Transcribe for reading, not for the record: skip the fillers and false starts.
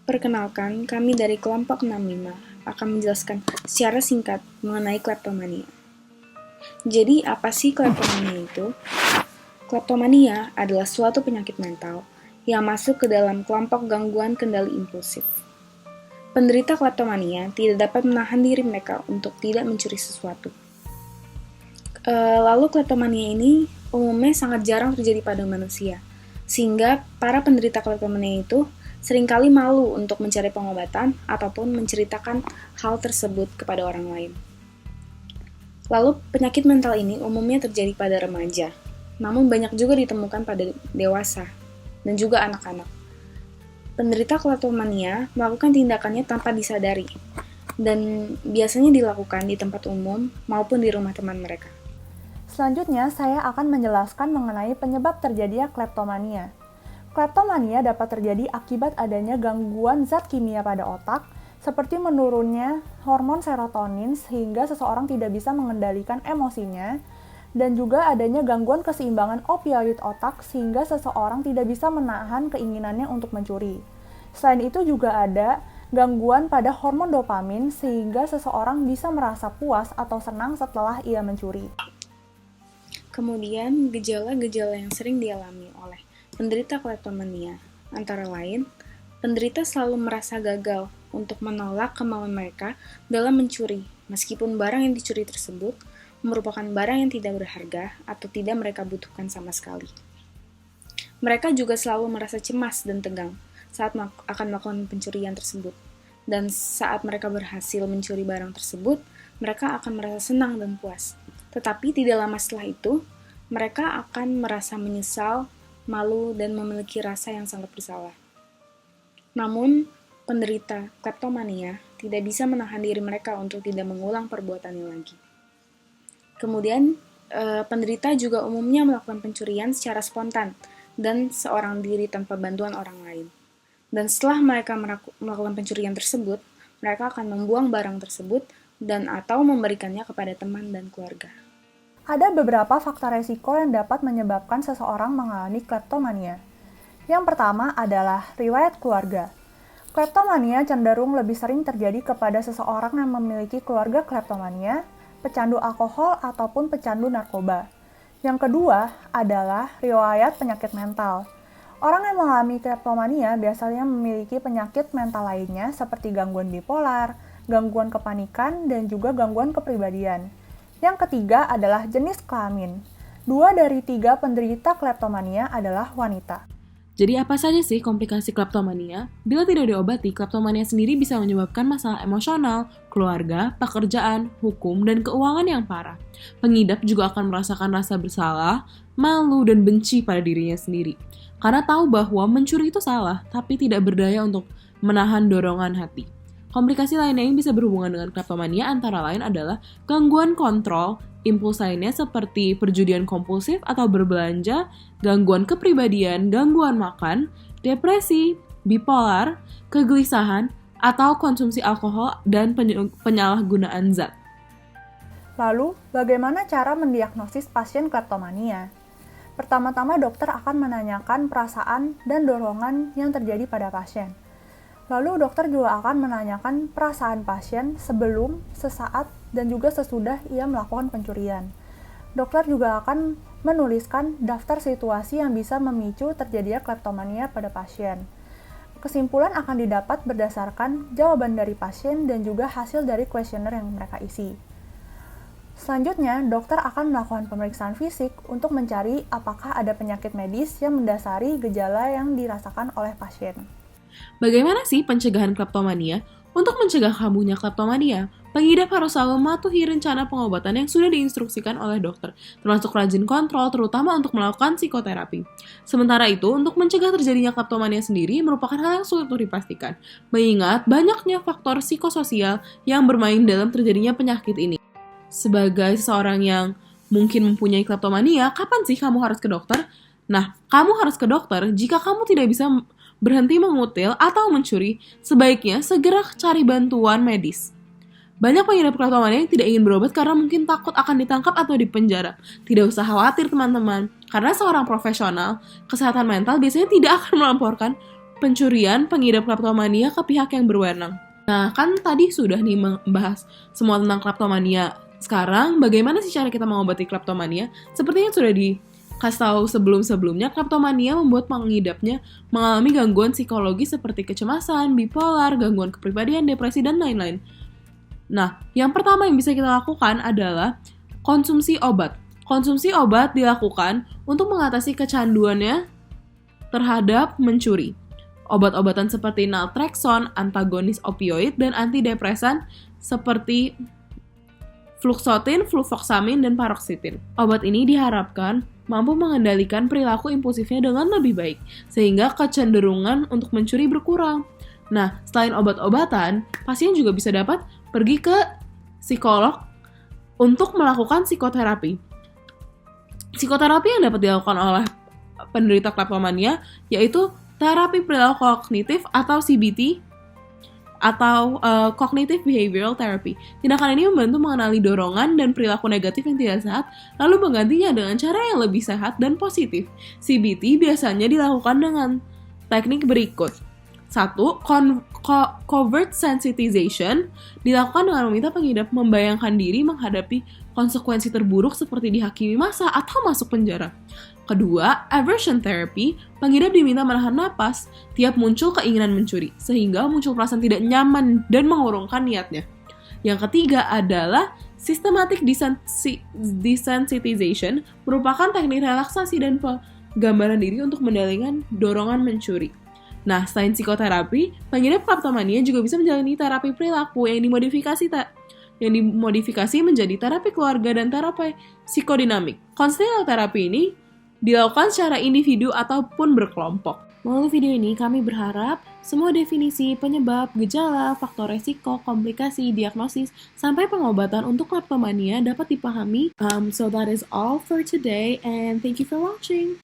Perkenalkan, kami dari kelompok 65 akan menjelaskan secara singkat mengenai kleptomania. Jadi, apa sih kleptomania itu? Kleptomania adalah suatu penyakit mental yang masuk ke dalam kelompok gangguan kendali impulsif. Penderita kleptomania tidak dapat menahan diri mereka untuk tidak mencuri sesuatu. Lalu kleptomania ini umumnya sangat jarang terjadi pada manusia, sehingga para penderita kleptomania itu seringkali malu untuk mencari pengobatan ataupun menceritakan hal tersebut kepada orang lain. Lalu penyakit mental ini umumnya terjadi pada remaja, namun banyak juga ditemukan pada dewasa dan juga anak-anak. Penderita kleptomania melakukan tindakannya tanpa disadari, dan biasanya dilakukan di tempat umum maupun di rumah teman mereka. Selanjutnya, saya akan menjelaskan mengenai penyebab terjadinya kleptomania. Kleptomania dapat terjadi akibat adanya gangguan zat kimia pada otak, seperti menurunnya hormon serotonin sehingga seseorang tidak bisa mengendalikan emosinya, dan juga adanya gangguan keseimbangan opioid otak sehingga seseorang tidak bisa menahan keinginannya untuk mencuri. Selain itu juga ada gangguan pada hormon dopamin sehingga seseorang bisa merasa puas atau senang setelah ia mencuri. Kemudian, gejala-gejala yang sering dialami oleh penderita kleptomania antara lain, penderita selalu merasa gagal untuk menolak kemauan mereka dalam mencuri, meskipun barang yang dicuri tersebut merupakan barang yang tidak berharga atau tidak mereka butuhkan sama sekali. Mereka juga selalu merasa cemas dan tegang saat akan melakukan pencurian tersebut, dan saat mereka berhasil mencuri barang tersebut, mereka akan merasa senang dan puas. Tetapi tidak lama setelah itu, mereka akan merasa menyesal, malu, dan memiliki rasa yang sangat bersalah. Namun, penderita kleptomania tidak bisa menahan diri mereka untuk tidak mengulang perbuatannya lagi. Kemudian, penderita juga umumnya melakukan pencurian secara spontan dan seorang diri tanpa bantuan orang lain. Dan setelah mereka melakukan pencurian tersebut, mereka akan membuang barang tersebut dan atau memberikannya kepada teman dan keluarga. Ada beberapa faktor resiko yang dapat menyebabkan seseorang mengalami kleptomania. Yang pertama adalah riwayat keluarga. Kleptomania cenderung lebih sering terjadi kepada seseorang yang memiliki keluarga kleptomania, pecandu alkohol, ataupun pecandu narkoba. Yang kedua adalah riwayat penyakit mental. Orang yang mengalami kleptomania biasanya memiliki penyakit mental lainnya seperti gangguan bipolar, gangguan kepanikan, dan juga gangguan kepribadian. Yang ketiga adalah jenis kelamin. 2 dari 3 penderita kleptomania adalah wanita. Jadi apa saja sih komplikasi kleptomania? Bila tidak diobati, kleptomania sendiri bisa menyebabkan masalah emosional, keluarga, pekerjaan, hukum, dan keuangan yang parah. Pengidap juga akan merasakan rasa bersalah, malu, dan benci pada dirinya sendiri. Karena tahu bahwa mencuri itu salah, tapi tidak berdaya untuk menahan dorongan hati. Komplikasi lainnya yang bisa berhubungan dengan kleptomania antara lain adalah gangguan kontrol, impuls lainnya seperti perjudian kompulsif atau berbelanja, gangguan kepribadian, gangguan makan, depresi, bipolar, kegelisahan, atau konsumsi alkohol dan penyalahgunaan zat. Lalu, bagaimana cara mendiagnosis pasien kleptomania? Pertama-tama dokter akan menanyakan perasaan dan dorongan yang terjadi pada pasien. Lalu dokter juga akan menanyakan perasaan pasien sebelum, sesaat, dan juga sesudah ia melakukan pencurian. Dokter juga akan menuliskan daftar situasi yang bisa memicu terjadinya kleptomania pada pasien. Kesimpulan akan didapat berdasarkan jawaban dari pasien dan juga hasil dari kuesioner yang mereka isi. Selanjutnya, dokter akan melakukan pemeriksaan fisik untuk mencari apakah ada penyakit medis yang mendasari gejala yang dirasakan oleh pasien. Bagaimana sih pencegahan kleptomania? Untuk mencegah kambuhnya kleptomania, pengidap harus selalu mematuhi rencana pengobatan yang sudah diinstruksikan oleh dokter, termasuk rajin kontrol, terutama untuk melakukan psikoterapi. Sementara itu, untuk mencegah terjadinya kleptomania sendiri merupakan hal yang sulit untuk dipastikan, mengingat banyaknya faktor psikososial yang bermain dalam terjadinya penyakit ini. Sebagai seseorang yang mungkin mempunyai kleptomania, kapan sih kamu harus ke dokter? Nah, kamu harus ke dokter jika kamu tidak bisa berhenti mengutil atau mencuri, sebaiknya segera cari bantuan medis. Banyak pengidap kleptomania yang tidak ingin berobat karena mungkin takut akan ditangkap atau dipenjara. Tidak usah khawatir teman-teman, karena seorang profesional kesehatan mental biasanya tidak akan melaporkan pencurian pengidap kleptomania ke pihak yang berwenang. Nah, kan tadi sudah nih membahas semua tentang kleptomania. Sekarang, bagaimana sih cara kita mengobati kleptomania? Seperti yang sudah dikasih tahu sebelum-sebelumnya, kleptomania membuat pengidapnya mengalami gangguan psikologi seperti kecemasan, bipolar, gangguan kepribadian, depresi, dan lain-lain. Nah, yang pertama yang bisa kita lakukan adalah konsumsi obat. Konsumsi obat dilakukan untuk mengatasi kecanduannya terhadap mencuri. Obat-obatan seperti naltrexone, antagonis opioid, dan antidepresan seperti fluoxetine, fluvoxamine, dan paroxetine. Obat ini diharapkan mampu mengendalikan perilaku impulsifnya dengan lebih baik, sehingga kecenderungan untuk mencuri berkurang. Nah, selain obat-obatan, pasien juga bisa dapat pergi ke psikolog untuk melakukan psikoterapi. Psikoterapi yang dapat dilakukan oleh penderita kleptomania yaitu terapi perilaku kognitif atau CBT atau Cognitive Behavioral Therapy. Tindakan ini membantu mengenali dorongan dan perilaku negatif yang tidak sehat, lalu menggantinya dengan cara yang lebih sehat dan positif. CBT biasanya dilakukan dengan teknik berikut. 1. Covert sensitization dilakukan dengan meminta pengidap membayangkan diri menghadapi konsekuensi terburuk seperti dihakimi massa atau masuk penjara. Kedua, aversion therapy, pengidap diminta menahan napas tiap muncul keinginan mencuri, sehingga muncul perasaan tidak nyaman dan mengurungkan niatnya. Yang ketiga adalah systematic desensitization, merupakan teknik relaksasi dan penggambaran diri untuk mengendalikan dorongan mencuri. Nah, selain psikoterapi, pengidap kleptomania juga bisa menjalani terapi perilaku yang dimodifikasi menjadi terapi keluarga dan terapi psikodinamik. Konselor terapi ini dilakukan secara individu ataupun berkelompok. Melalui video ini, kami berharap semua definisi, penyebab, gejala, faktor resiko, komplikasi, diagnosis, sampai pengobatan untuk kleptomania dapat dipahami. So that is all for today and thank you for watching.